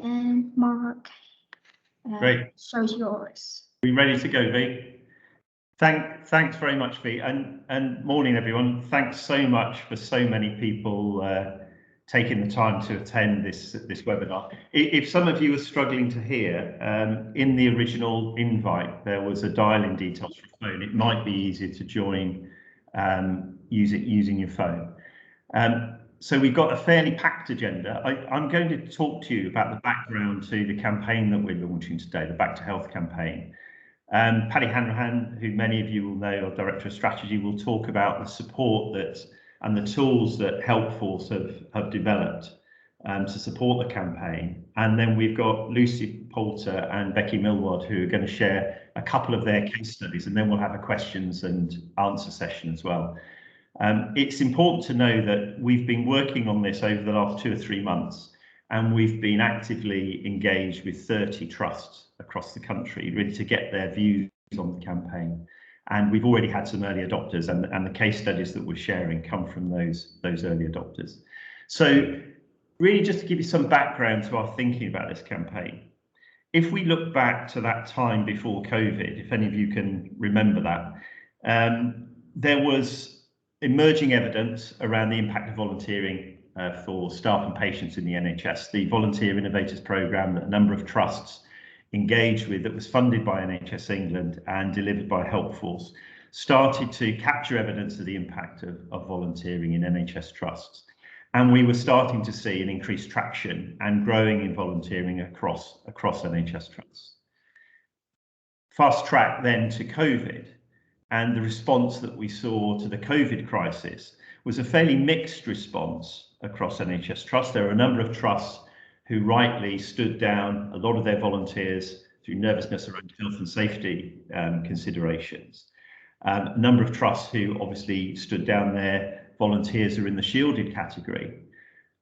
and Mark. Great. Show's yours. Are we ready to go, V? Thanks very much, V, and morning, everyone. Thanks so much for so many people taking the time to attend this webinar. If some of you are struggling to hear, in the original invite there was a dial-in details for phone. It might be easier to join using your phone. So we've got a fairly packed agenda. I'm going to talk to you about the background to the campaign that we're launching today, the Back to Health campaign. Paddy Hanrahan, who many of you will know, our Director of Strategy, will talk about the support and the tools that Helpforce have developed to support the campaign. And then we've got Lucy Poulter and Becky Millward, who are going to share a couple of their case studies, and then we'll have a questions and answer session as well. It's important to know that we've been working on this over the last 2 or 3 months, and we've been actively engaged with 30 trusts across the country, really to get their views on the campaign. And we've already had some early adopters, and the case studies that we're sharing come from those early adopters. So really just to give you some background to our thinking about this campaign. If we look back to that time before COVID, if any of you can remember that, there was emerging evidence around the impact of volunteering for staff and patients in the NHS. The Volunteer Innovators Programme that a number of trusts engaged with, that was funded by NHS England and delivered by Helpforce, started to capture evidence of the impact of volunteering in NHS trusts. And we were starting to see an increased traction and growing in volunteering across NHS trusts. Fast track then to COVID, and the response that we saw to the COVID crisis was a fairly mixed response across NHS trusts. There were a number of trusts who rightly stood down a lot of their volunteers through nervousness around health and safety considerations. A number of trusts who obviously stood down their volunteers who are in the shielded category.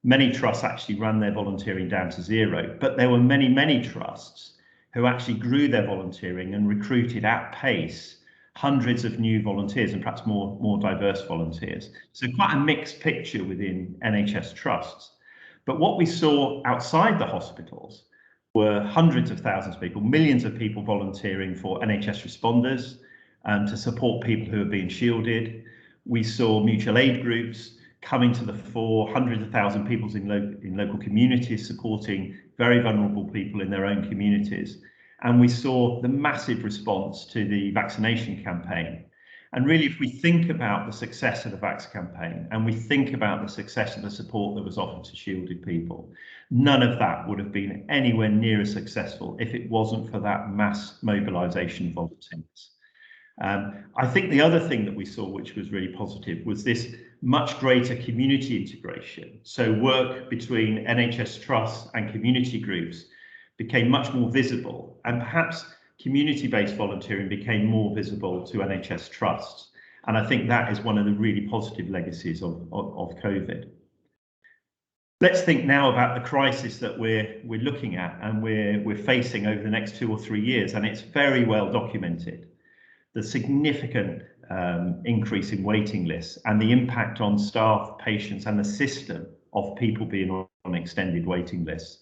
Many trusts actually ran their volunteering down to zero, but there were many trusts who actually grew their volunteering and recruited at pace hundreds of new volunteers and perhaps more diverse volunteers. So quite a mixed picture within NHS trusts. But what we saw outside the hospitals were hundreds of thousands of people, millions of people volunteering for NHS responders to support people who are being shielded. We saw mutual aid groups coming to the fore, hundreds of thousands of people in local communities supporting very vulnerable people in their own communities. And we saw the massive response to the vaccination campaign. And really, if we think about the success of the Vax campaign and we think about the success of the support that was offered to shielded people, none of that would have been anywhere near as successful if it wasn't for that mass mobilisation of volunteers. I think the other thing that we saw, which was really positive, was this much greater community integration. So work between NHS trusts and community groups became much more visible, and perhaps community-based volunteering became more visible to NHS trusts. And I think that is one of the really positive legacies of COVID. Let's think now about the crisis that we're looking at and we're facing over the next 2 or 3 years, and it's very well documented. The significant increase in waiting lists and the impact on staff, patients, and the system of people being on extended waiting lists.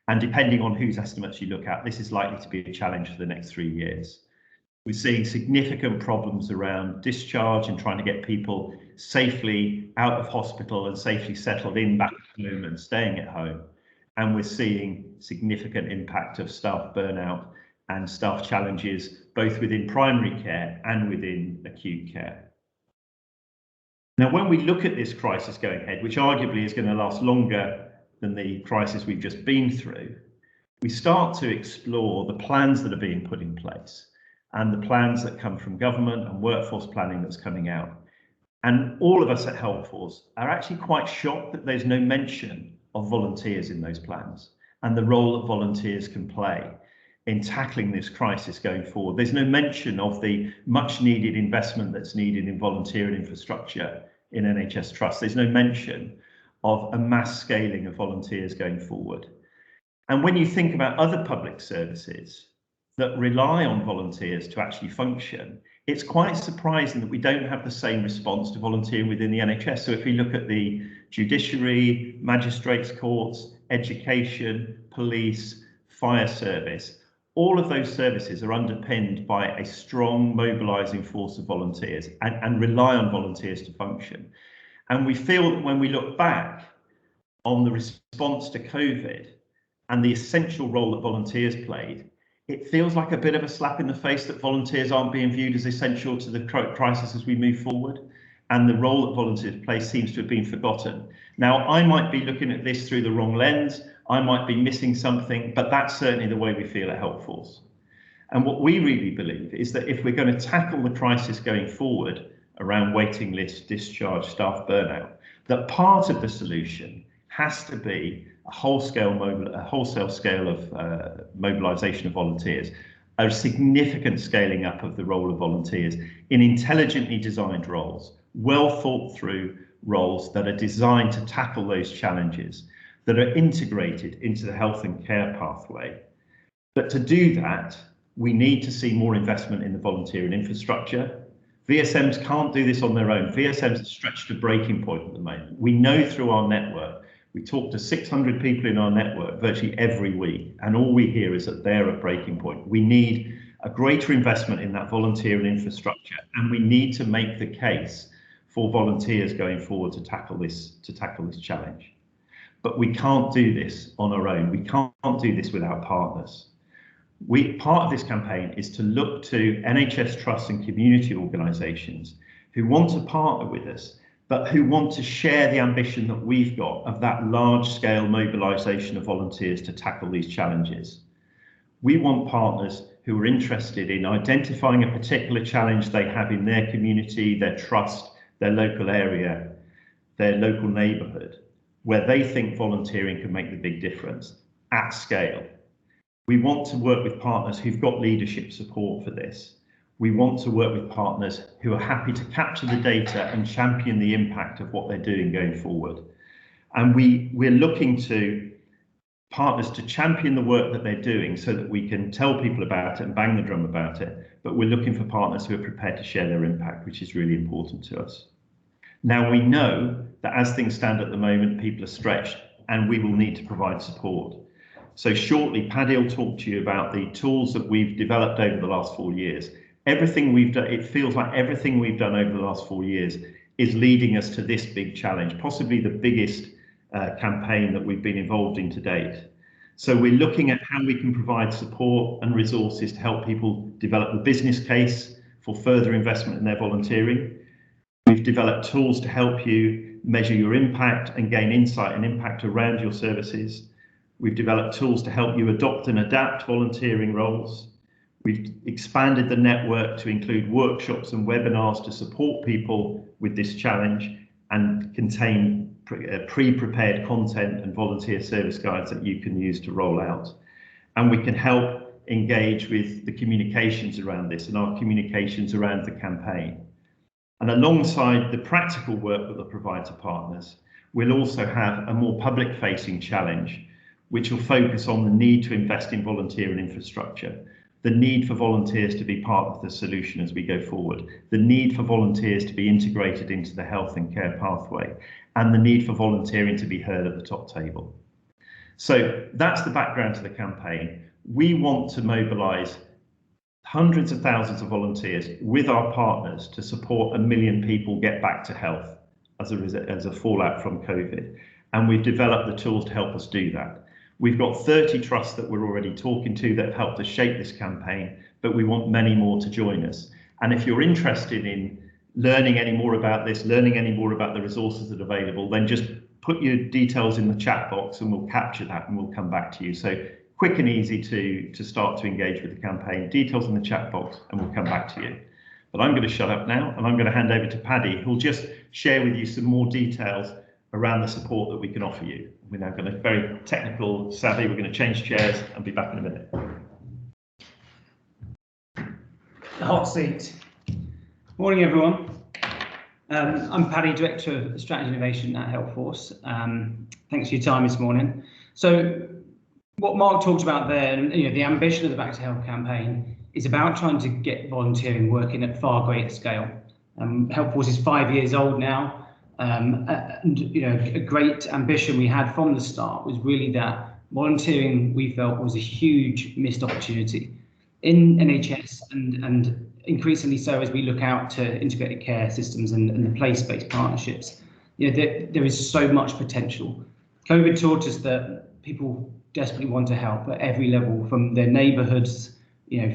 And depending on whose estimates you look at, this is likely to be a challenge for the next 3 years. We're seeing significant problems around discharge and trying to get people safely out of hospital and safely settled in back home and staying at home. And we're seeing significant impact of staff burnout and staff challenges, both within primary care and within acute care. Now, when we look at this crisis going ahead, which arguably is going to last longer than the crisis we've just been through, we start to explore the plans that are being put in place and the plans that come from government and workforce planning that's coming out. And all of us at Helpforce are actually quite shocked that there's no mention of volunteers in those plans and the role that volunteers can play in tackling this crisis going forward. There's no mention of the much needed investment that's needed in volunteering infrastructure in NHS trusts. There's no mention of a mass scaling of volunteers going forward. And when you think about other public services that rely on volunteers to actually function, it's quite surprising that we don't have the same response to volunteering within the NHS. So if we look at the judiciary, magistrates' courts, education, police, fire service. All of those services are underpinned by a strong mobilising force of volunteers and rely on volunteers to function. And we feel that when we look back on the response to COVID and the essential role that volunteers played, it feels like a bit of a slap in the face that volunteers aren't being viewed as essential to the crisis as we move forward. And the role that volunteers play seems to have been forgotten. Now, I might be looking at this through the wrong lens. I might be missing something, but that's certainly the way we feel at Helpforce. And what we really believe is that if we're going to tackle the crisis going forward around waiting lists, discharge, staff burnout, that part of the solution has to be a wholesale scale of mobilisation of volunteers, a significant scaling up of the role of volunteers in intelligently designed roles, well thought through roles that are designed to tackle those challenges, that are integrated into the health and care pathway. But to do that, we need to see more investment in the volunteering infrastructure. VSMs can't do this on their own. VSMs are stretched to breaking point at the moment. We know through our network, we talk to 600 people in our network virtually every week, and all we hear is that they're at breaking point. We need a greater investment in that volunteering infrastructure, and we need to make the case for volunteers going forward to tackle this challenge. But we can't do this on our own. We can't do this without partners. Part of this campaign is to look to NHS trusts and community organisations who want to partner with us, but who want to share the ambition that we've got of that large-scale mobilisation of volunteers to tackle these challenges. We want partners who are interested in identifying a particular challenge they have in their community, their trust, their local area, their local neighbourhood, where they think volunteering can make the big difference at scale. We want to work with partners who've got leadership support for this. We want to work with partners who are happy to capture the data and champion the impact of what they're doing going forward. And we're looking to partners to champion the work that they're doing so that we can tell people about it and bang the drum about it. But we're looking for partners who are prepared to share their impact, which is really important to us. Now, we know that as things stand at the moment, people are stretched and we will need to provide support. So shortly, Paddy will talk to you about the tools that we've developed over the last 4 years. Everything we've done, it feels like everything we've done over the last 4 years is leading us to this big challenge, possibly the biggest campaign that we've been involved in to date. So we're looking at how we can provide support and resources to help people develop the business case for further investment in their volunteering. We've developed tools to help you measure your impact and gain insight and impact around your services. We've developed tools to help you adopt and adapt volunteering roles. We've expanded the network to include workshops and webinars to support people with this challenge and contain pre-prepared content and volunteer service guides that you can use to roll out. And we can help engage with the communications around this and our communications around the campaign. And alongside the practical work that we'll provide to partners, we'll also have a more public-facing challenge, which will focus on the need to invest in volunteering infrastructure, the need for volunteers to be part of the solution as we go forward, the need for volunteers to be integrated into the health and care pathway, and the need for volunteering to be heard at the top table. So that's the background to the campaign. We want to mobilise hundreds of thousands of volunteers with our partners to support 1 million people get back to health as a fallout from COVID. And we've developed the tools to help us do that. We've got 30 trusts that we're already talking to that have helped us shape this campaign, but we want many more to join us. And if you're interested in learning any more about this, learning any more about the resources that are available, then just put your details in the chat box and we'll capture that and we'll come back to you. So quick and easy to start to engage with the campaign, details in the chat box, and we'll come back to you. But I'm going to shut up now and I'm going to hand over to Paddy, who'll just share with you some more details around the support that we can offer you. We're now going to very technical savvy. We're going to change chairs and be back in a minute. The hot seat. Morning, everyone. I'm Paddy, Director of Strategy Innovation at Helpforce. Thanks for your time this morning. So what Mark talked about there, and the ambition of the Back to Health campaign is about trying to get volunteering working at far greater scale. Helpforce is 5 years old now. And a great ambition we had from the start was really that volunteering, we felt, was a huge missed opportunity in NHS and increasingly so as we look out to integrated care systems and the place-based partnerships. There is so much potential. COVID taught us that people desperately want to help at every level, from their neighbourhoods,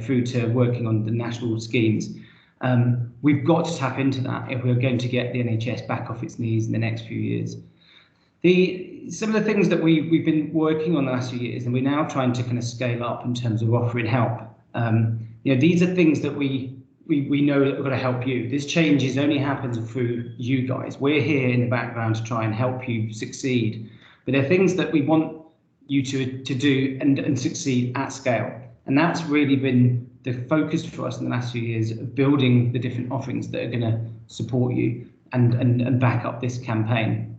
through to working on the national schemes. We've got to tap into that if we're going to get the NHS back off its knees in the next few years. Some of the things that we've been working on the last few years, and we're now trying to kind of scale up in terms of offering help. These are things that we know that we're going to help you. This change only happens through you guys. We're here in the background to try and help you succeed. But there are things that we want you to do and succeed at scale. And that's really been the focus for us in the last few years of building the different offerings that are going to support you and back up this campaign.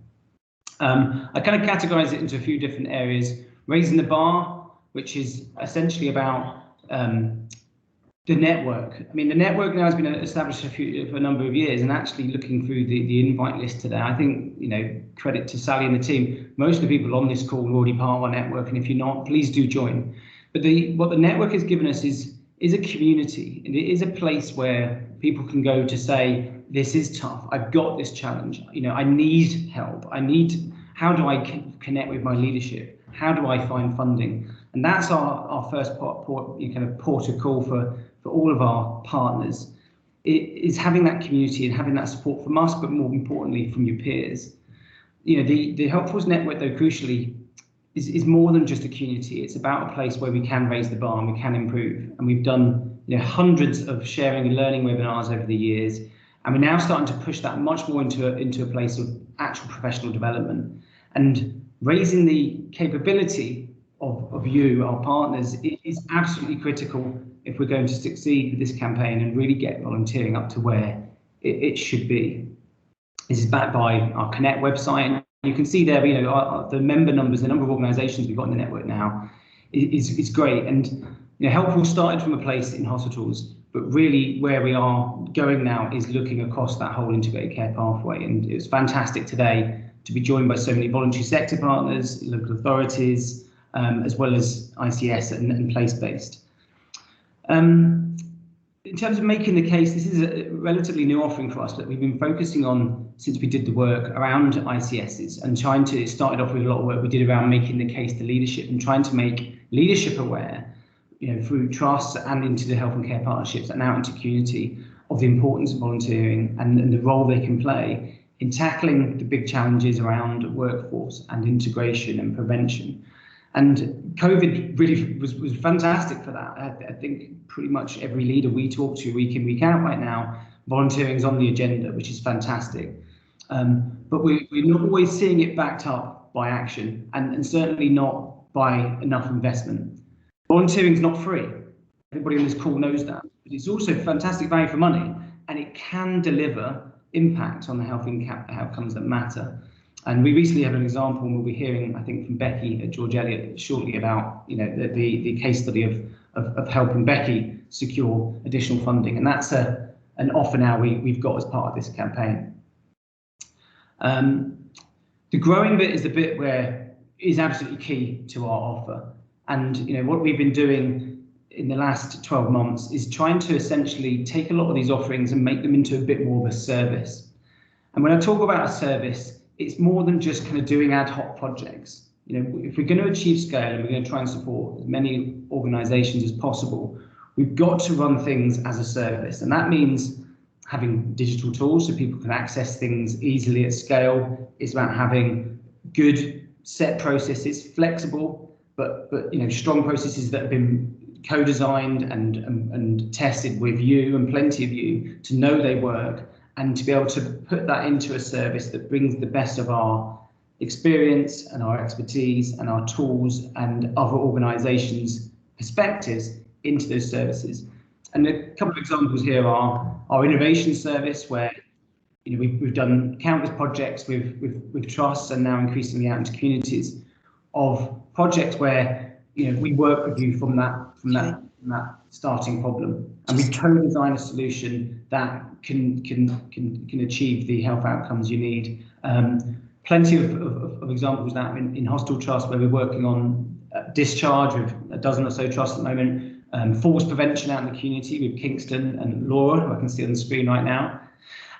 I kind of categorize it into a few different areas. Raising the bar, which is essentially about the network. I mean, the network now has been established for a number of years, and actually looking through the invite list today, I think, credit to Sally and the team, most of the people on this call are already part of our network, and if you're not, please do join. But what the network has given us is a community, and it is a place where people can go to say, this is tough, I've got this challenge, I need help, how do I connect with my leadership? How do I find funding? And that's our first kind of port of call for all of our partners. It is having that community and having that support from us, but more importantly from your peers. The Helpforce network, though, crucially, is more than just a community. It's about a place where we can raise the bar and we can improve. And we've done hundreds of sharing and learning webinars over the years, and we're now starting to push that much more into a place of actual professional development. And raising the capability of you, our partners, is absolutely critical if we're going to succeed with this campaign and really get volunteering up to where it should be. This is backed by our Connect website, and you can see there, the member numbers, the number of organisations we've got in the network now is great. And Helpforce started from a place in hospitals, but really where we are going now is looking across that whole integrated care pathway. And it was fantastic today to be joined by so many voluntary sector partners, local authorities, as well as ICS and place-based. In terms of making the case, this is a relatively new offering for us that we've been focusing on since we did the work around ICSs, and started off with a lot of work we did around making the case to leadership and trying to make leadership aware, through trusts and into the health and care partnerships and out into community, of the importance of volunteering and the role they can play in tackling the big challenges around workforce and integration and prevention. And COVID really was fantastic for that. I think pretty much every leader we talk to week in, week out right now, volunteering is on the agenda, which is fantastic. But we're not always seeing it backed up by action, and certainly not by enough investment. Volunteering is not free. Everybody on this call knows that. But it's also fantastic value for money, and it can deliver impact on the health outcomes that matter. And we recently had an example, and we'll be hearing, I think, from Becky at George Eliot shortly about the case study of helping Becky secure additional funding, and that's an offer now we've got as part of this campaign. The growing bit is the bit where is absolutely key to our offer, and what we've been doing in the last 12 months is trying to essentially take a lot of these offerings and make them into a bit more of a service. And when I talk about a service, it's more than just kind of doing ad hoc projects. If we're going to achieve scale and we're going to try and support as many organisations as possible, we've got to run things as a service. And that means having digital tools so people can access things easily at scale. It's about having good set processes, flexible, but strong processes that have been co-designed and tested with you and plenty of you to know they work, and to be able to put that into a service that brings the best of our experience and our expertise and our tools and other organisations' perspectives into those services. And a couple of examples here are our innovation service, where we've done countless projects with trusts and now increasingly out into communities of projects where we work with you from that starting problem, and we co-design a solution that can achieve the health outcomes you need Plenty of examples now in hospital trust where we're working on discharge with a dozen or so trusts at the moment, falls prevention out in the community with Kingston and Laura, who I can see on the screen right now.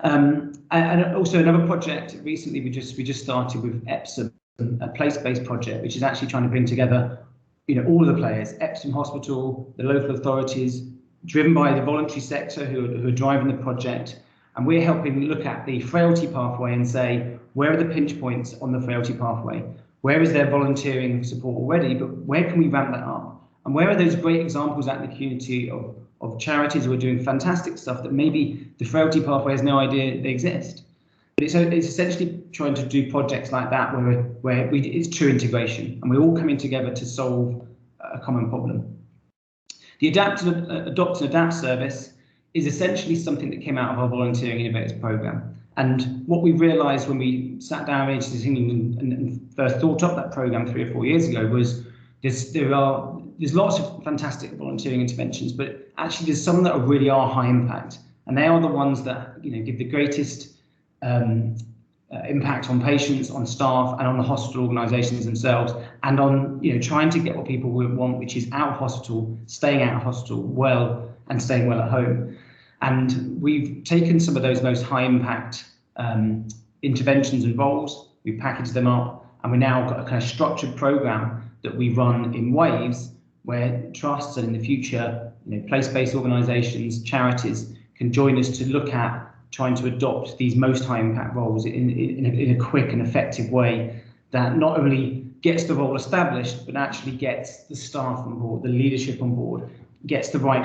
And also another project recently we just started with Epsom, a place-based project, which is actually trying to bring together all of the players, Epsom Hospital, the local authorities, driven by the voluntary sector who are driving the project. And we're helping look at the frailty pathway and say, where are the pinch points on the frailty pathway? Where is there volunteering support already, but where can we ramp that up? And where are those great examples out in the community of charities who are doing fantastic stuff that maybe the frailty pathway has no idea they exist? But it's essentially trying to do projects like that where it's true integration and we're all coming together to solve a common problem. The Adopt and Adapt service is essentially something that came out of our Volunteering Innovators programme. And what we realised when we sat down in England and first thought up that programme 3 or 4 years ago was there's lots of fantastic volunteering interventions, but actually there's some that really are high impact, and they are the ones that give the greatest impact on patients, on staff, and on the hospital organisations themselves, and on trying to get what people want, which is out of hospital, staying out of hospital well, and staying well at home. And we've taken some of those most high impact interventions and roles, we've packaged them up, and we've now got a kind of structured programme that we run in waves where trusts and in the future place-based organisations, charities can join us to look at trying to adopt these most high impact roles in a quick and effective way that not only gets the role established, but actually gets the staff on board, the leadership on board, gets the right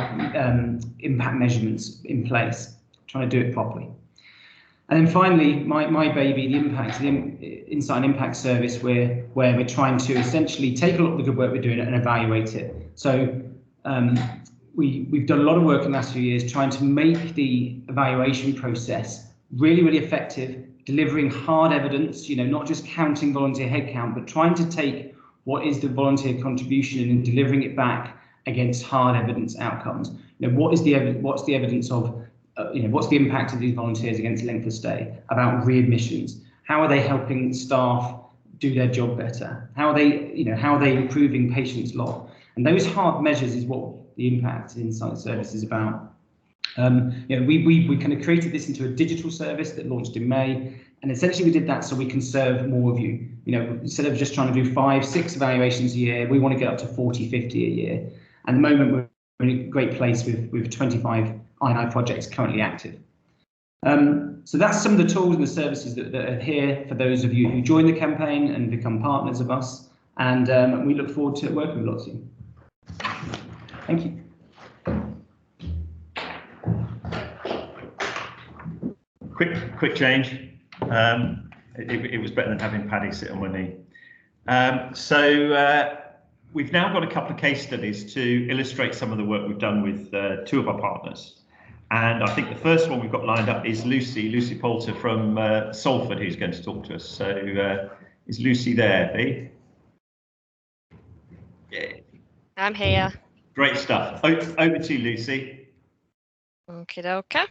impact measurements in place, trying to do it properly. And then finally, my baby, the Insight and Impact service, where we're trying to essentially take a lot of the good work we're doing and evaluate it. So we've done a lot of work in the last few years trying to make the evaluation process really, really effective, delivering hard evidence, not just counting volunteer headcount, but trying to take what is the volunteer contribution and delivering it back against hard evidence outcomes. What's the evidence of what's the impact of these volunteers against length of stay, about readmissions? How are they helping staff do their job better? How are they improving patients' log? And those hard measures is what the Impact Insight service is about. We kind of created this into a digital service that launched in May, and essentially we did that so we can serve more of you. Instead of just trying to do 5-6 evaluations a year, we want to get up to 40-50 a year. And at the moment we're in a great place with 25 I&I projects currently active. So that's some of the tools and the services that are here for those of you who join the campaign and become partners of us. And we look forward to working with lots of you. Thank you. Quick change. It was better than having Paddy sit on my knee. We've now got a couple of case studies to illustrate some of the work we've done with 2 of our partners. And I think the first one we've got lined up is Lucy Poulter from Salford, who's going to talk to us. So is Lucy there, B? Yeah. I'm here. Great stuff. Over to you, Lucy. Okey-dokey.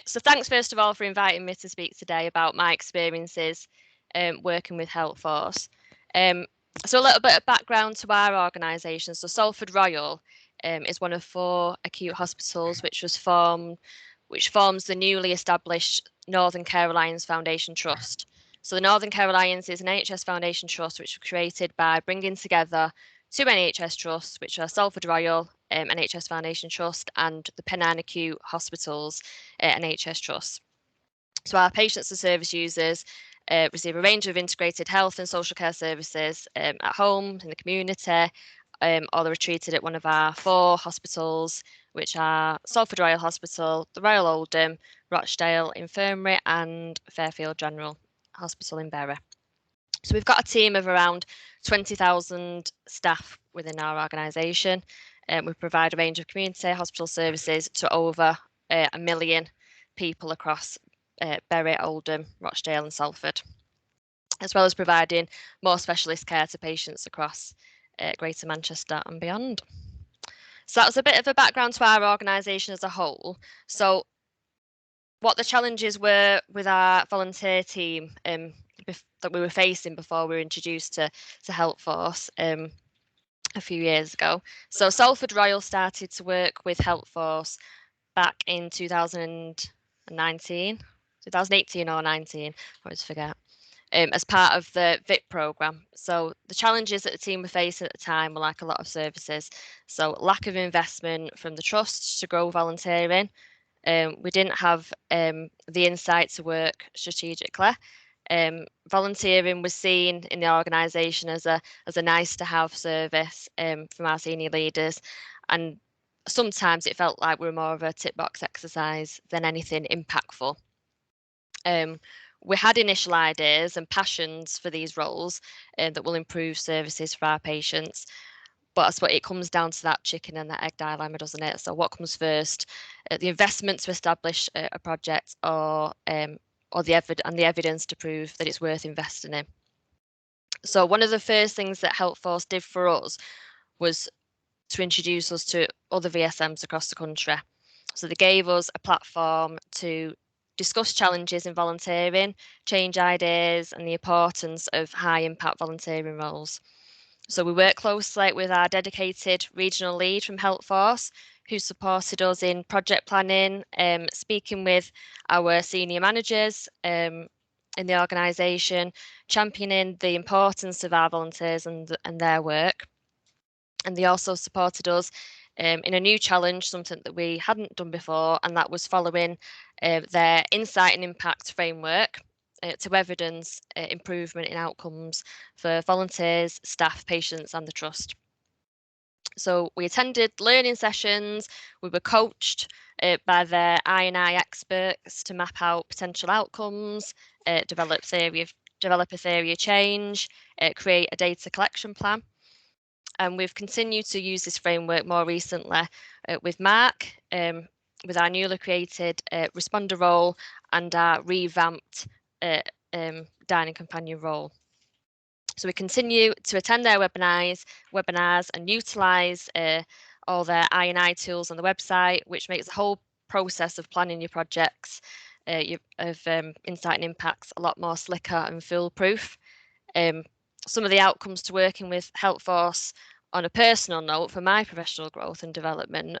So thanks first of all for inviting me to speak today about my experiences working with Helpforce. So a little bit of background to our organisation. So Salford Royal is one of 4 acute hospitals which forms the newly established Northern Care Alliance Foundation Trust. So the Northern Care Alliance is an NHS Foundation Trust which was created by bringing together 2 NHS trusts, which are Salford Royal NHS Foundation Trust and the Pennine Acute Hospitals NHS Trust. So our patients and service users receive a range of integrated health and social care services at home, in the community, or they're treated at one of our 4 hospitals, which are Salford Royal Hospital, the Royal Oldham, Rochdale Infirmary and Fairfield General Hospital in Bury. So we've got a team of around 20,000 staff within our organisation. We provide a range of community hospital services to over 1 million people across Bury, Oldham, Rochdale and Salford, as well as providing more specialist care to patients across Greater Manchester and beyond. So that was a bit of a background to our organisation as a whole. So what the challenges were with our volunteer team that we were facing before we were introduced to Helpforce a few years ago. So Salford Royal started to work with Helpforce back in 2018 or 19, I always forget, as part of the VIP programme. So the challenges that the team were facing at the time were like a lot of services. So lack of investment from the trust to grow volunteering. We didn't have the insight to work strategically. Volunteering was seen in the organisation as a nice to have service from our senior leaders, and sometimes it felt like we were more of a tick box exercise than anything impactful. We had initial ideas and passions for these roles that will improve services for our patients. But I suppose it comes down to that chicken and that egg dilemma, doesn't it? So what comes first, the investment to establish a project, or the evidence to prove that it's worth investing in? So one of the first things that Helpforce did for us was to introduce us to other VSMs across the country. So they gave us a platform to discuss challenges in volunteering, change ideas, and the importance of high impact volunteering roles. So we work closely with our dedicated regional lead from Helpforce, who supported us in project planning, speaking with our senior managers in the organisation, championing the importance of our volunteers and their work. And they also supported us in a new challenge, something that we hadn't done before, and that was following their insight and impact framework to evidence improvement in outcomes for volunteers, staff, patients and the trust. So we attended learning sessions, we were coached by their I&I experts to map out potential outcomes, develop a theory of change, create a data collection plan. And we've continued to use this framework more recently with Mark, with our newly created responder role and our revamped dining companion role. So we continue to attend their webinars and utilise all their I&I tools on the website, which makes the whole process of planning your projects of insight and impacts a lot more slicker and foolproof. Some of the outcomes to working with Helpforce on a personal note for my professional growth and development,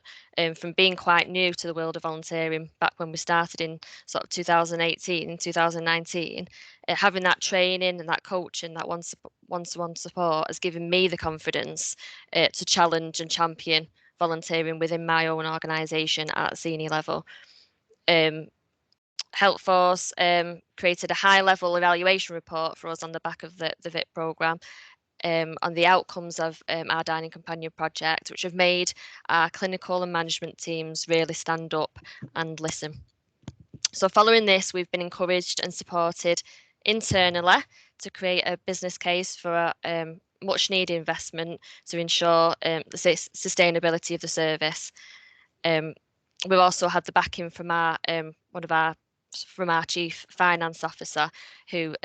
from being quite new to the world of volunteering back when we started in sort of 2018 and 2019, having that training and that coaching, that one-to-one support has given me the confidence to challenge and champion volunteering within my own organisation at a senior level. Helpforce created a high-level evaluation report for us on the back of the VIP programme on the outcomes of our dining companion project, which have made our clinical and management teams really stand up and listen. So following this, we've been encouraged and supported internally to create a business case for much needed investment to ensure the sustainability of the service. We've also had the backing from our chief finance officer, who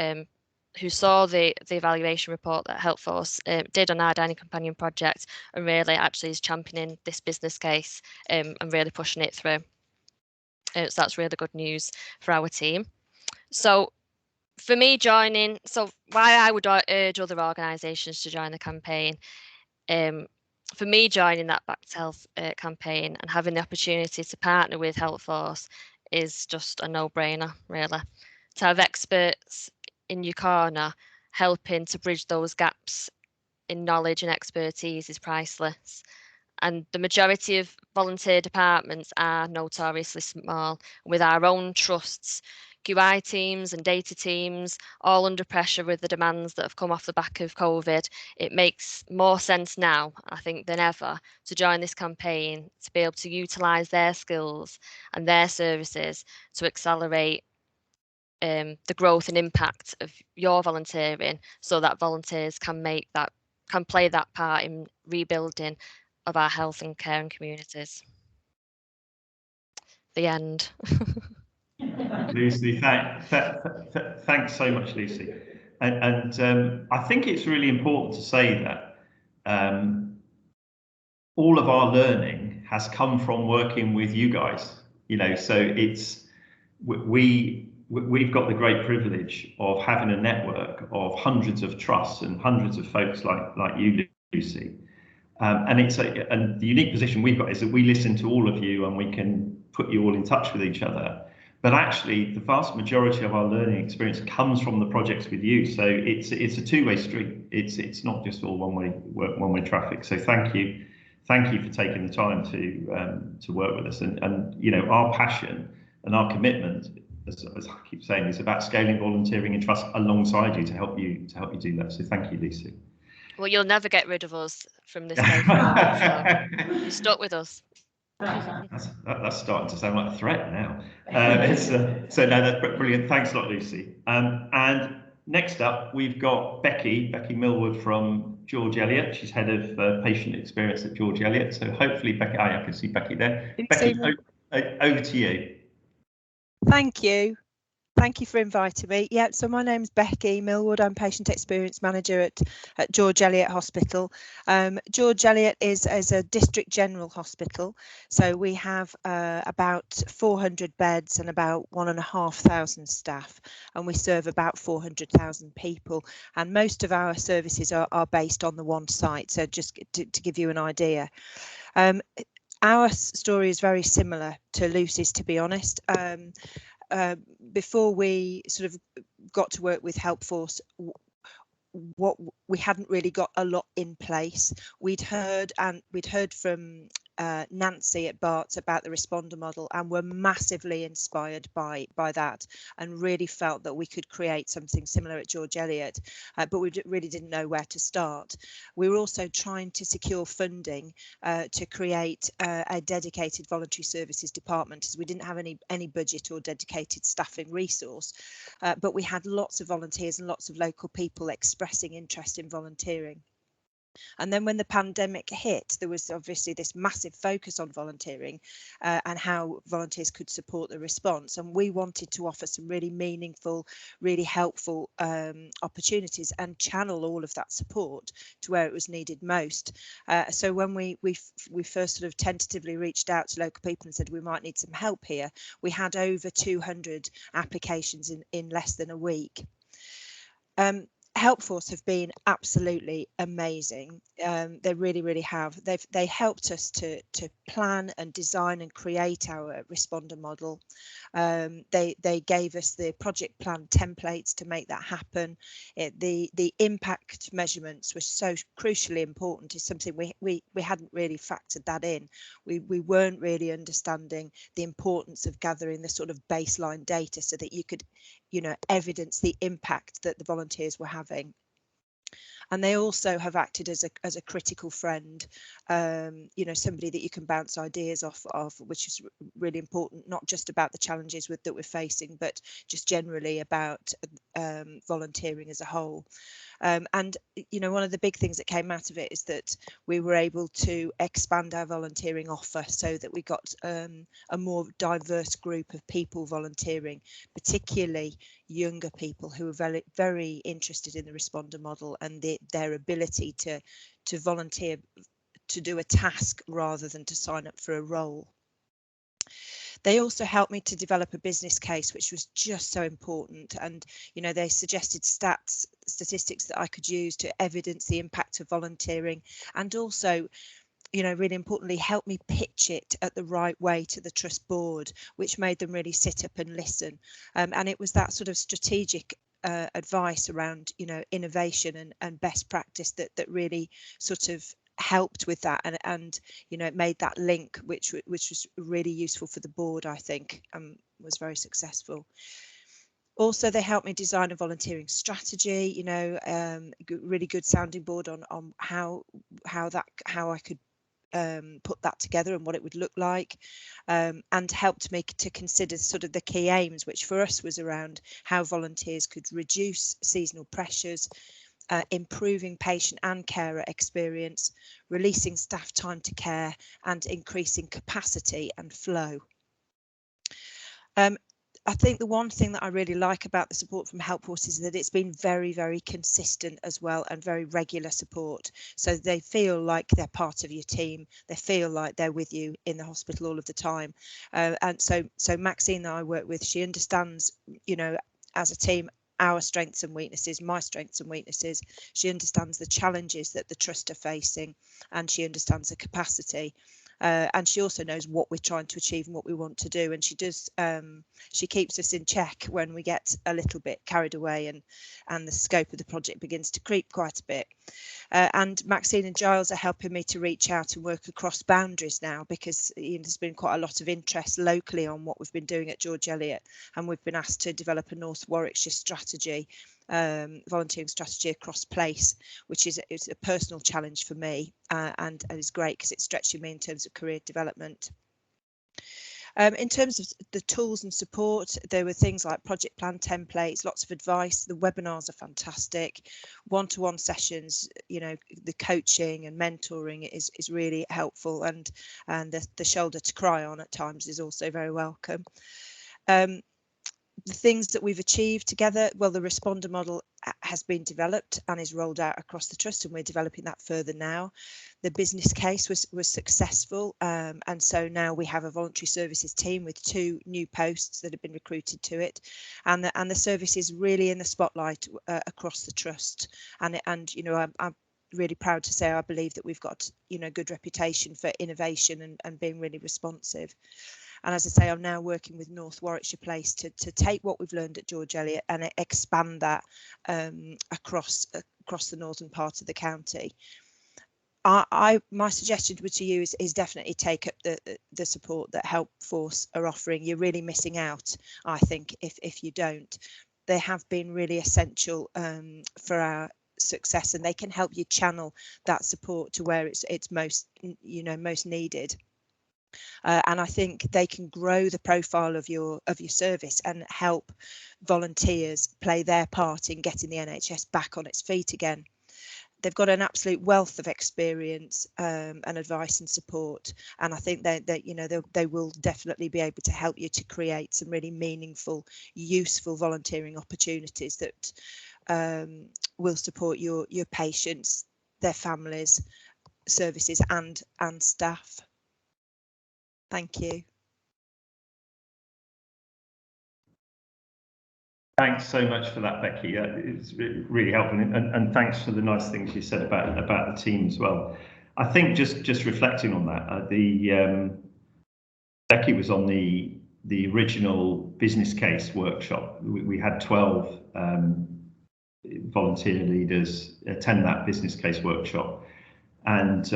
saw the evaluation report that Helpforce did on our dining companion project and really actually is championing this business case and really pushing it through. So that's really good news for our team. So for me why I would urge other organisations to join the campaign, for me joining that Back to Health campaign and having the opportunity to partner with Helpforce is just a no-brainer, really. To have experts in your corner helping to bridge those gaps in knowledge and expertise is priceless. And the majority of volunteer departments are notoriously small, with our own trusts, QI teams and data teams all under pressure with the demands that have come off the back of COVID. It makes more sense now, I think, than ever to join this campaign, to be able to utilise their skills and their services to accelerate the growth and impact of your volunteering, so that volunteers can play that part in rebuilding of our health and care and communities. The end. Lucy, thanks so much, Lucy. And I think it's really important to say that all of our learning has come from working with you guys. So we've got the great privilege of having a network of hundreds of trusts and hundreds of folks like you, Lucy. And the unique position we've got is that we listen to all of you and we can put you all in touch with each other. But actually, the vast majority of our learning experience comes from the projects with you. So it's a two-way street. It's not just all one-way traffic. So thank you for taking the time to work with us. And you know, our passion and our commitment, as I keep saying, is about scaling volunteering and trust alongside you to help you do that. So thank you, Lucy. Well, you'll never get rid of us from this day forward, so you're stuck with us. That's starting to sound like a threat now. So no, that's brilliant. Thanks a lot, Lucy. And next up, we've got Becky Millwood from George Eliot. She's head of patient experience at George Eliot. So hopefully, Becky, I can see Becky there. Becky, over to you. Thank you. Thank you for inviting me. Yeah, so my name's Becky Millwood. I'm Patient Experience Manager at George Eliot Hospital. George Eliot is a district general hospital. So we have about 400 beds and about 1,500 staff, and we serve about 400,000 people. And most of our services are based on the one site. So just to give you an idea. Our story is very similar to Lucy's, to be honest. Before we sort of got to work with Helpforce, what we hadn't really got a lot in place. We'd heard from Nancy at Barts about the responder model, and were massively inspired by that, and really felt that we could create something similar at George Eliot, but we really didn't know where to start. We were also trying to secure funding to create a dedicated voluntary services department, as we didn't have any budget or dedicated staffing resource, but we had lots of volunteers and lots of local people expressing interest in volunteering. And then when the pandemic hit, there was obviously this massive focus on volunteering and how volunteers could support the response. And we wanted to offer some really meaningful, really helpful opportunities and channel all of that support to where it was needed most. So when we first sort of tentatively reached out to local people and said we might need some help here, we had over 200 applications in less than a week. Helpforce have been absolutely amazing. They really have. They helped us to plan and design and create our responder model. They gave us the project plan templates to make that happen. The impact measurements were so crucially important. It's something we hadn't really factored that in. We weren't really understanding the importance of gathering the sort of baseline data so that you could, evidence the impact that the volunteers were having. And they also have acted as a critical friend, somebody that you can bounce ideas off of, which is really important, not just about the challenges that we're facing, but just generally about volunteering as a whole. And one of the big things that came out of it is that we were able to expand our volunteering offer so that we got a more diverse group of people volunteering, particularly younger people who are very, very interested in the responder model and their ability to volunteer to do a task rather than to sign up for a role. They also helped me to develop a business case, which was just so important. And, they suggested statistics that I could use to evidence the impact of volunteering, and also, really importantly, help me pitch it at the right way to the trust board, which made them really sit up and listen. And it was that sort of strategic advice around, innovation and best practice that really sort of helped with that, and it made that link, which was really useful for the board, I think, and was very successful. Also, they helped me design a volunteering strategy, really good sounding board on how I could put that together and what it would look like, and helped me to consider sort of the key aims, which for us was around how volunteers could reduce seasonal pressures, improving patient and carer experience, releasing staff time to care, and increasing capacity and flow. I think the one thing that I really like about the support from Helpforce is that it's been very, very consistent as well, and very regular support. So they feel like they're part of your team. They feel like they're with you in the hospital all of the time. And so Maxine that I work with, she understands, you know, as a team, our strengths and weaknesses, my strengths and weaknesses. She understands the challenges that the trust are facing, and she understands the capacity. And she also knows what we're trying to achieve and what we want to do. And she does, she keeps us in check when we get a little bit carried away and the scope of the project begins to creep quite a bit. And Maxine and Giles are helping me to reach out and work across boundaries now, because there's been quite a lot of interest locally on what we've been doing at George Eliot, and we've been asked to develop a North Warwickshire strategy, volunteering strategy across place, which is a personal challenge for me, and is great because it's stretching me in terms of career development. In terms of the tools and support, there were things like project plan templates, lots of advice. The webinars are fantastic. One-to-one sessions, you know, the coaching and mentoring is really helpful, and the shoulder to cry on at times is also very welcome. The things that we've achieved together, well, the responder model has been developed and is rolled out across the trust, and we're developing that further now. The business case was successful, and so now we have a voluntary services team with 2 new posts that have been recruited to it, and the service is really in the spotlight across the trust. And you know, I'm really proud to say I believe that we've got, you know, good reputation for innovation and being really responsive. And as I say, I'm now working with North Warwickshire Place to take what we've learned at George Eliot and expand that across the northern part of the county. My suggestion to you is definitely take up the support that Helpforce are offering. You're really missing out, I think, if you don't. They have been really essential for our success, and they can help you channel that support to where it's most, you know, most needed. And I think they can grow the profile of your service and help volunteers play their part in getting the NHS back on its feet again. They've got an absolute wealth of experience and advice and support, and I think that you know, they will definitely be able to help you to create some really meaningful, useful volunteering opportunities that will support your patients, their families, services, and staff. Thank you. Thanks so much for that, Becky. It's really helpful, and thanks for the nice things you said about the team as well. I think just reflecting on that, Becky was on the original business case workshop. We had 12 volunteer leaders attend that business case workshop, and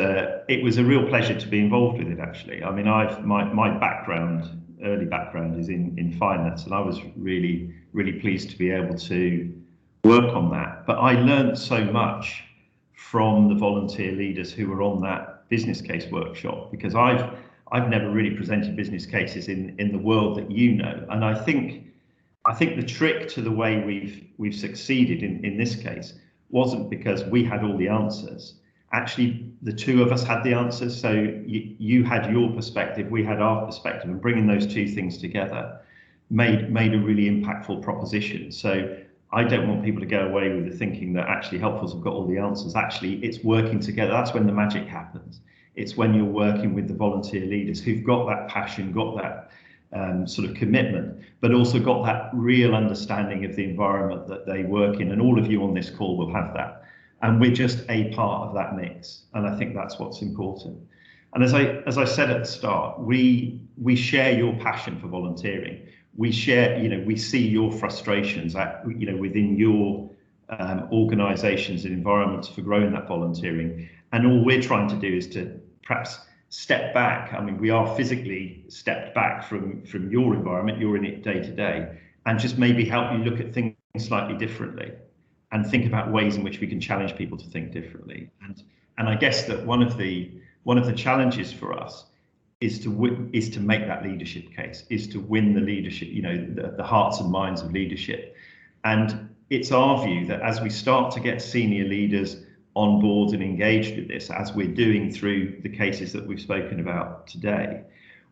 it was a real pleasure to be involved with it. Actually, I mean, my background, early background, is in finance, and I was really pleased to be able to work on that. But I learned so much from the volunteer leaders who were on that business case workshop, because I've never really presented business cases in the world that you know, and I think the trick to the way we've succeeded in this case wasn't because we had all the answers. Actually, the 2 of us had the answers. So you had your perspective, we had our perspective, and bringing those 2 things together made a really impactful proposition. So I don't want people to go away with the thinking that actually Helpforce have got all the answers. Actually, it's working together. That's when the magic happens. It's when you're working with the volunteer leaders who've got that passion, got that sort of commitment, but also got that real understanding of the environment that they work in. And all of you on this call will have that. And we're just a part of that mix. And I think that's what's important. And as I said at the start, we share your passion for volunteering. We share, you know, we see your frustrations at, you know, within your organisations and environments for growing that volunteering. And all we're trying to do is to perhaps step back. I mean, we are physically stepped back from your environment. You're in it day to day, and just maybe help you look at things slightly differently and think about ways in which we can challenge people to think differently. And I guess that one of the challenges for us is to make that leadership case, is to win the leadership, you know, the hearts and minds of leadership. And it's our view that as we start to get senior leaders on board and engaged with this, as we're doing through the cases that we've spoken about today,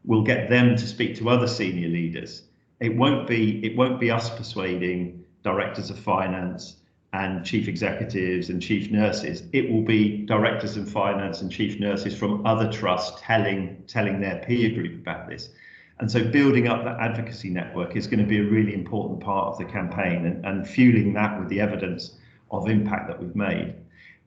we'll get them to speak to other senior leaders it won't be us persuading directors of finance and chief executives and chief nurses. It will be directors of finance and chief nurses from other trusts telling their peer group about this. And so building up that advocacy network is going to be a really important part of the campaign, and fueling that with the evidence of impact that we've made.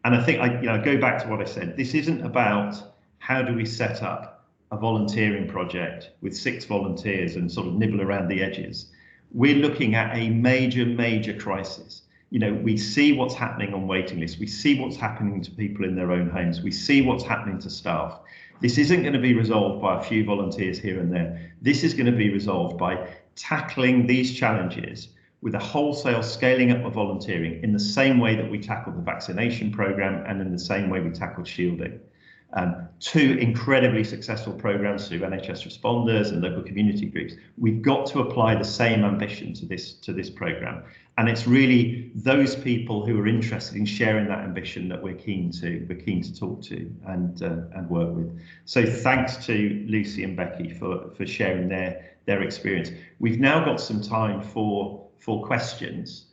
And I think I go back to what I said. This isn't about how do we set up a volunteering project with 6 volunteers and sort of nibble around the edges. We're looking at a major crisis. We see what's happening on waiting lists. We see what's happening to people in their own homes. We see what's happening to staff. This isn't going to be resolved by a few volunteers here and there. This is going to be resolved by tackling these challenges with a wholesale scaling up of volunteering in the same way that we tackled the vaccination programme and in the same way we tackled shielding. 2 incredibly successful programmes through NHS responders and local community groups. We've got to apply the same ambition to this programme, and it's really those people who are interested in sharing that ambition that we're keen to talk to and work with. So thanks to Lucy and Becky for sharing their experience. We've now got some time for questions.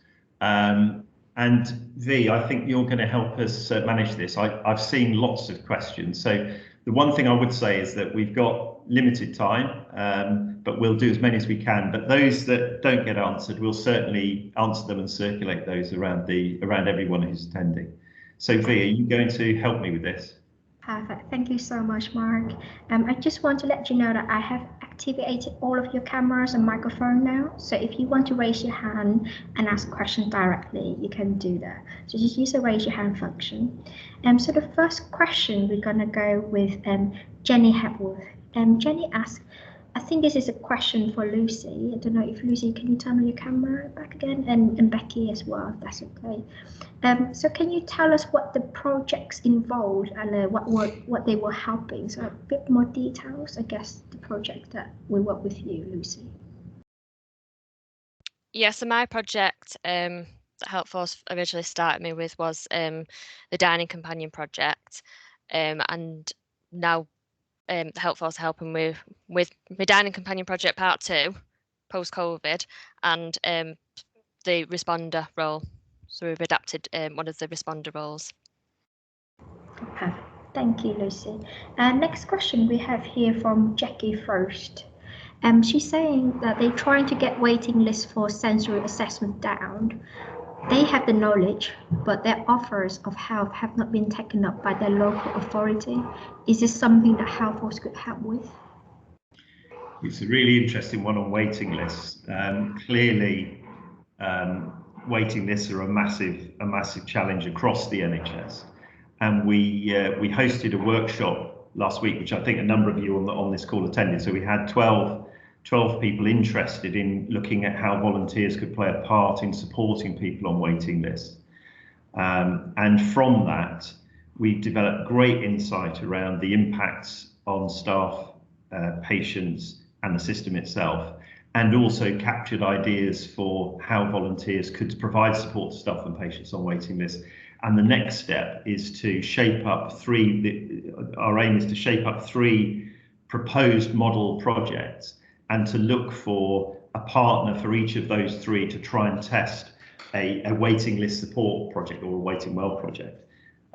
And V, I think you're going to help us manage this. I've seen lots of questions. So the one thing I would say is that we've got limited time, but we'll do as many as we can. But those that don't get answered, we'll certainly answer them and circulate those around everyone who's attending. So V, are you going to help me with this? Perfect. Thank you so much, Mark. I just want to let you know that I have activated all of your cameras and microphone now. So if you want to raise your hand and ask questions directly, you can do that. So just use the raise your hand function. So the first question, we're going to go with Jenny Hepworth. Jenny asks, I think this is a question for Lucy. I don't know if Lucy, can you turn on your camera back again, and Becky as well, if that's okay. So can you tell us what the projects involved and what they were helping? So a bit more details, I guess, the project that we work with you, Lucy. Yeah, so my project that Helpforce originally started me with was the Dining Companion project, and now the Helpforce helping with my Dining Companion project part 2, post-COVID, and the responder role. So we've adapted one of the responder roles. Perfect. Thank you, Lucy. Next question we have here from Jackie Frost. She's saying that they're trying to get waiting lists for sensory assessment down. They have the knowledge, but their offers of help have not been taken up by their local authority. Is this something that Helpforce could help with? It's a really interesting one on waiting lists. Clearly, waiting lists are a massive challenge across the NHS. And we hosted a workshop last week, which I think a number of you on this call attended. So we had 12 people interested in looking at how volunteers could play a part in supporting people on waiting lists. And from that, we've developed great insight around the impacts on staff, patients, and the system itself, and also captured ideas for how volunteers could provide support to staff and patients on waiting lists. And the next step is to shape up our aim is to shape up 3 proposed model projects, and to look for a partner for each of those 3 to try and test a waiting list support project or a waiting well project.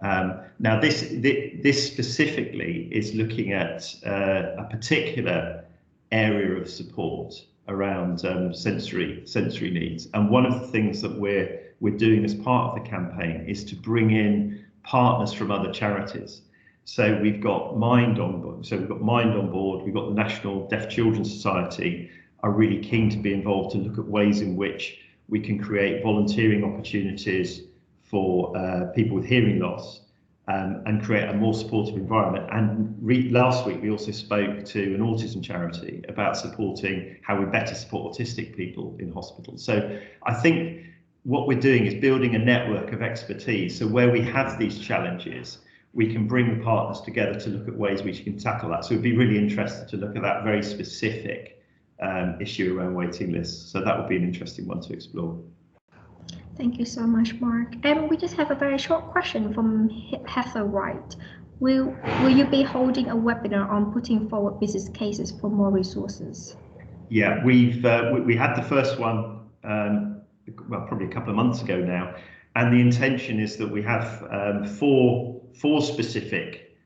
Now this specifically is looking at a particular area of support around sensory needs, and one of the things that we're doing as part of the campaign is to bring in partners from other charities. So we've got Mind on board. We've got the National Deaf Children's Society are really keen to be involved to look at ways in which we can create volunteering opportunities for people with hearing loss, and create a more supportive environment. And last week we also spoke to an autism charity about supporting how we better support autistic people in hospitals. So I think what we're doing is building a network of expertise. So where we have these challenges, we can bring the partners together to look at ways we can tackle that. So we'd be really interested to look at that very specific issue around waiting lists. So that would be an interesting one to explore. Thank you so much, Mark. And we just have a very short question from Heather Wright. Will you be holding a webinar on putting forward business cases for more resources? Yeah, we had the first one, well, probably a couple of months ago now, and the intention is that we have four specific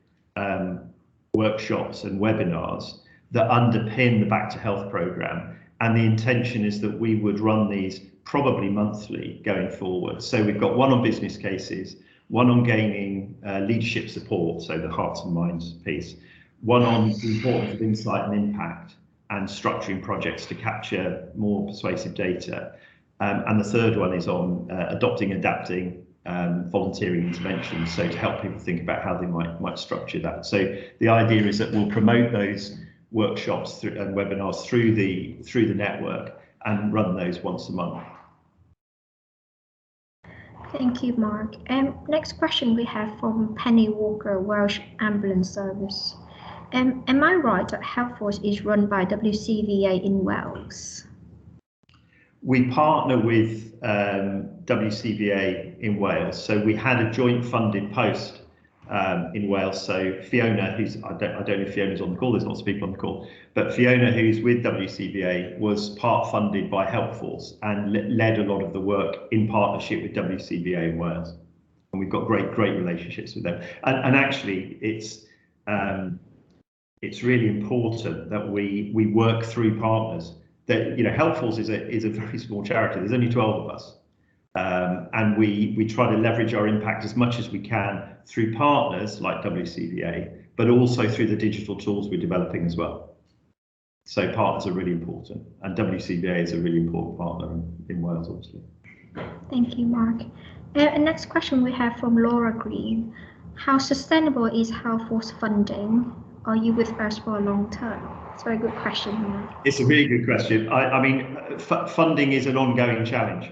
workshops and webinars that underpin the Back to Health programme, and the intention is that we would run these probably monthly going forward. So we've got one on business cases, one on gaining leadership support, so the hearts and minds piece, one on the importance of insight and impact and structuring projects to capture more persuasive data, and the third one is on adopting, adapting volunteering interventions, so to help people think about how they might structure that. So the idea is that we'll promote those workshops and webinars through the network and run those once a month. Thank you, Mark. Next question we have from Penny Walker, Welsh Ambulance Service. Am I right that Healthforce is run by WCVA in Wales? We partner with WCVA in Wales, so we had a joint funded post in Wales. So Fiona, who's I don't know if Fiona's on the call. There's lots of people on the call, but Fiona, who's with WCVA, was part funded by Healthforce and led a lot of the work in partnership with WCVA in Wales, and we've got great relationships with them. And actually, it's really important that we work through partners. That, you know, Healthforce is a very small charity. There's only 12 of us, and we try to leverage our impact as much as we can through partners like WCVA, but also through the digital tools we're developing as well. So partners are really important, and WCVA is a really important partner in Wales, obviously. Thank you, Mark. And next question we have from Laura Green. How sustainable is Healthforce funding? Are you with us for a long term? It's a very good question, Mark. It's a really good question. I mean, funding is an ongoing challenge.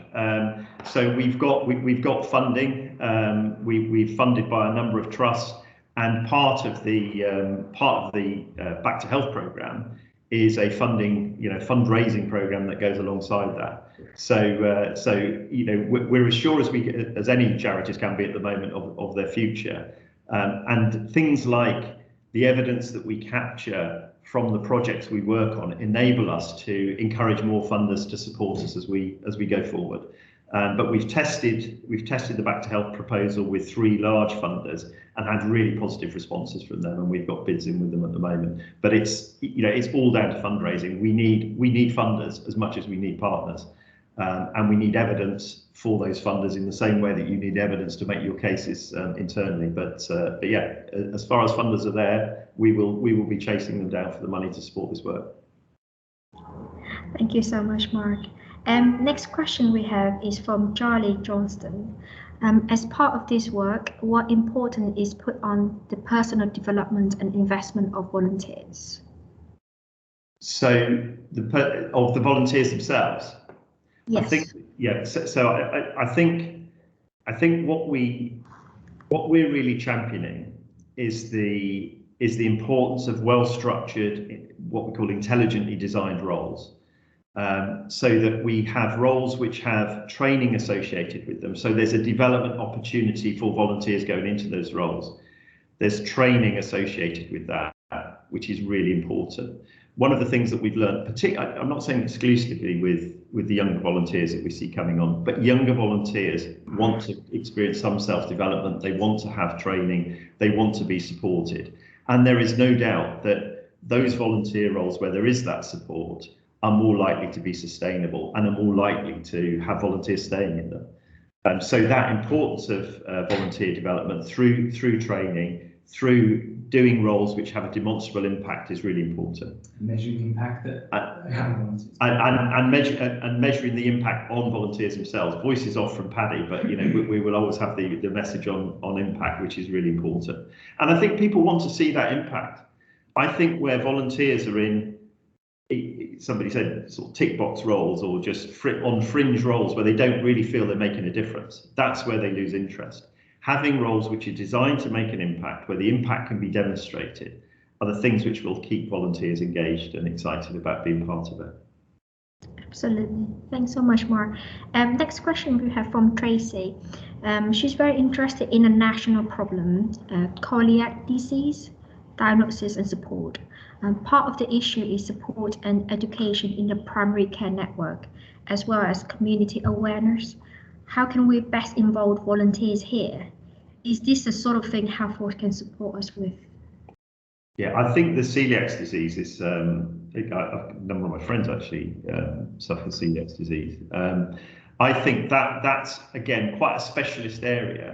So we've got funding. We've funded by a number of trusts, and part of the Back to Health programme is a fundraising programme that goes alongside that. So you know, we're as sure as any charities can be at the moment of their future, and things like the evidence that we capture from the projects we work on enable us to encourage more funders to support us as we go forward. But we've tested the Back to Health proposal with 3 large funders and had really positive responses from them, and we've got bids in with them at the moment. But it's all down to fundraising. We need funders as much as we need partners, and we need evidence for those funders in the same way that you need evidence to make your cases internally. But yeah, as far as funders are there, we will be chasing them down for the money to support this work. Thank you so much, Mark. Next question we have is from Charlie Johnston. As part of this work, what importance is put on the personal development and investment of volunteers? So of the volunteers themselves. Yes. I think, yeah. So I think what we're really championing is the importance of well-structured, what we call intelligently designed roles, so that we have roles which have training associated with them. So there's a development opportunity for volunteers going into those roles. There's training associated with that, which is really important. One of the things that we've learned, particularly, I'm not saying exclusively with the younger volunteers that we see coming on, but younger volunteers want to experience some self-development. They want to have training. They want to be supported. And there is no doubt that those volunteer roles where there is that support are more likely to be sustainable and are more likely to have volunteers staying in them. So that importance of volunteer development through training, through doing roles which have a demonstrable impact is really important. Measuring the impact that and measuring the impact on volunteers themselves. Voices off from Paddy, but you know, we will always have the message on impact, which is really important. And I think people want to see that impact. I think where volunteers are in, somebody said, sort of tick box roles or just on fringe roles where they don't really feel they're making a difference, that's where they lose interest. Having roles which are designed to make an impact, where the impact can be demonstrated, are the things which will keep volunteers engaged and excited about being part of it. Absolutely. Thanks so much, Mark. Next question we have from Tracy. She's very interested in a national problem, celiac disease. diagnosis and support. Part of the issue is support and education in the primary care network, as well as community awareness. How can we best involve volunteers here? Is this the sort of thing Healthforce can support us with? Yeah, I think the celiac disease is, a number of my friends actually suffer celiac disease. I think that's, again, quite a specialist area,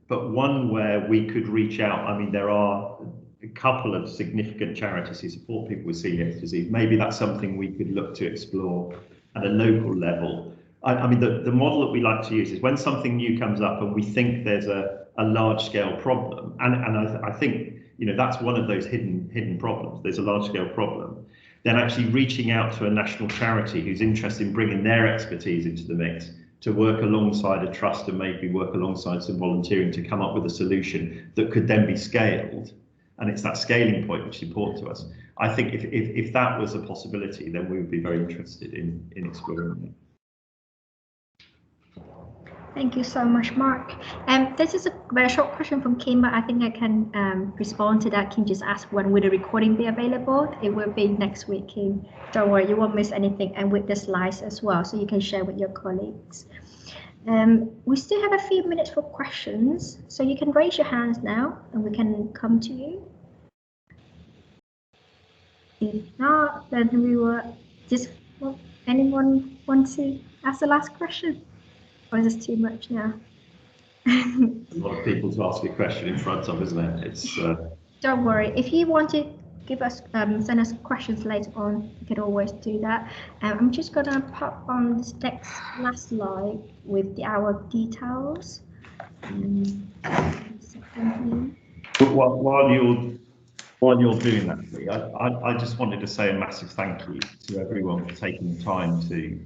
but one where we could reach out. I mean, there are a couple of significant charities who support people with celiac disease. Maybe that's something we could look to explore at a local level. I mean, the model that we like to use is when something new comes up and we think there's a large scale problem, and I think, you know, that's one of those hidden problems. There's a large scale problem. Then actually reaching out to a national charity who's interested in bringing their expertise into the mix to work alongside a trust and maybe work alongside some volunteering to come up with a solution that could then be scaled. And it's that scaling point which is important to us. I think if that was a possibility, then we would be very interested in exploring it. Thank you so much, Mark. This is a very short question from Kim, but I think I can respond to that. Kim just asked, when will the recording be available? It will be next week, Kim. Don't worry, you won't miss anything, and with the slides as well, so you can share with your colleagues. We still have a few minutes for questions, so you can raise your hands now, and we can come to you. If not, then we will just, anyone want to ask the last question? Or is this too much now? A lot of people to ask a question in front of, isn't it? It's. Don't worry. If you want to give us, send us questions later on, you can always do that. I'm just gonna pop on this last slide with our details. But while you're doing that, I just wanted to say a massive thank you to everyone for taking the time to.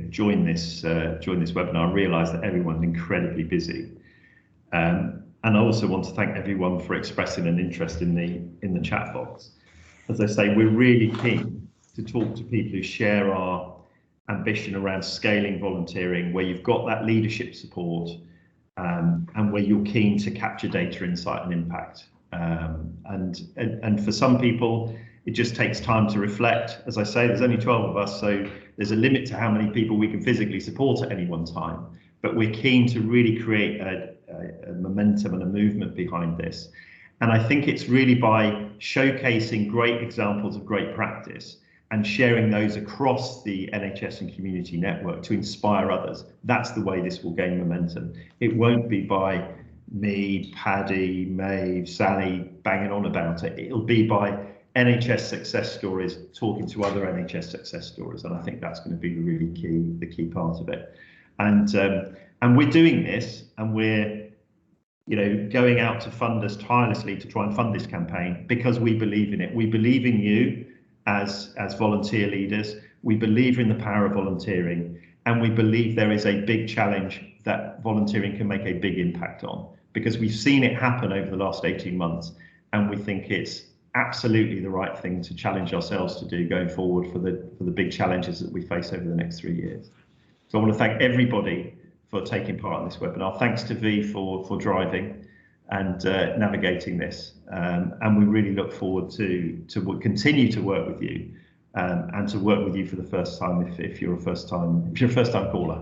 Join this webinar. I realise that everyone's incredibly busy, and I also want to thank everyone for expressing an interest in the chat box. As I say, we're really keen to talk to people who share our ambition around scaling volunteering, where you've got that leadership support, and where you're keen to capture data, insight, and impact. And for some people, it just takes time to reflect. As I say, there's only 12 of us, so there's a limit to how many people we can physically support at any one time. But we're keen to really create a momentum and a movement behind this. And I think it's really by showcasing great examples of great practice and sharing those across the NHS and community network to inspire others. That's the way this will gain momentum. It won't be by me, Paddy, Maeve, Sally banging on about it. It'll be by NHS success stories, talking to other NHS success stories, and I think that's going to be the key part of it. And we're doing this, and we're going out to funders tirelessly to try and fund this campaign because we believe in it. We believe in you as volunteer leaders. We believe in the power of volunteering, and we believe there is a big challenge that volunteering can make a big impact on, because we've seen it happen over the last 18 months, and we think it's absolutely the right thing to challenge ourselves to do going forward for the big challenges that we face over the next 3 years. So I want to thank everybody for taking part in this webinar. Thanks to V for driving and navigating this, and we really look forward to continue to work with you and to work with you for the first time if you're a first time caller.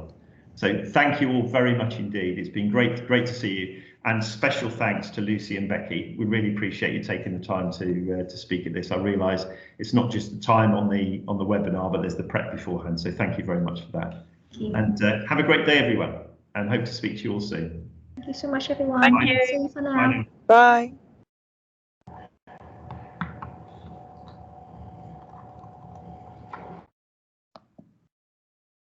So thank you all very much indeed. It's been great to see you. And special thanks to Lucy and Becky. We really appreciate you taking the time to speak at this. I realise it's not just the time on the webinar, but there's the prep beforehand. So thank you very much for that. And have a great day, everyone, and hope to speak to you all soon. Thank you so much, everyone. Thank you. See you for now. Bye now. Bye.